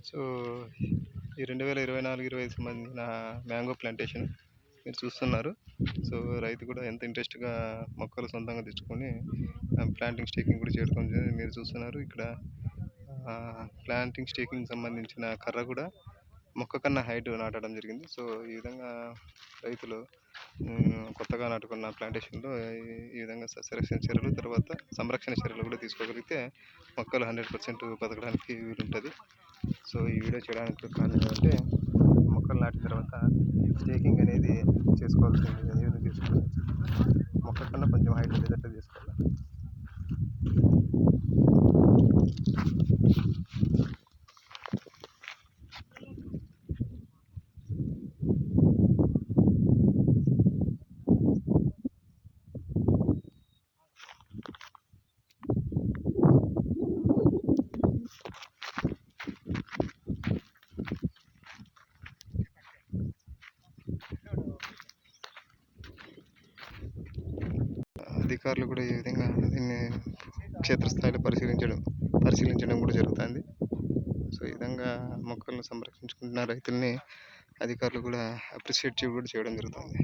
So, ఈ 2024, 25 సంబంధించిన mango plantation మీరు చూస్తున్నారు. సో, రైతు కూడా ఎంత ఇంట్రెస్ట్‌గా మొక్కలు సొంతంగా తెచ్చుకొని ప్లాంటింగ్, స్టేకింగ్ కూడా చేయడం మీరు చూస్తున్నారు. ఇక్కడ ప్లాంటింగ్, స్టేకింగ్ సంబంధించిన కర్ర కూడా మొక్క కన్నా హైట్ నాటడం జరిగింది. సో, ఈ విధంగా రైతులు కొత్తగా నాటుకున్న ప్లాంటేషన్‌లో ఈ విధంగా సస్యరక్షణ చర్యలు, తర్వాత సంరక్షణ చర్యలు కూడా తీసుకోగలిగితే మొక్కలు 100% బతకడానికి వీలుంటది. సో, ఈ వీడియో చేయడానికి కారణం ఏంటంటే, మొక్కలు నాటిన తర్వాత స్టేకింగ్ అనేది చేసుకోవాల్సింది. ఏ విధంగా చేసుకోవాలి? మొక్క కన్నా కొంచెం హైట్ ఉండేటట్టు చేసుకోవాలి. అధికారులు కూడా ఈ విధంగా దీన్ని క్షేత్రస్థాయిలో పరిశీలించడం కూడా జరుగుతుంది. సో, ఈ విధంగా మొక్కలను సంరక్షించుకుంటున్న రైతుల్ని అధికారులు కూడా అప్రిషియేట్ కూడా చేయడం జరుగుతుంది.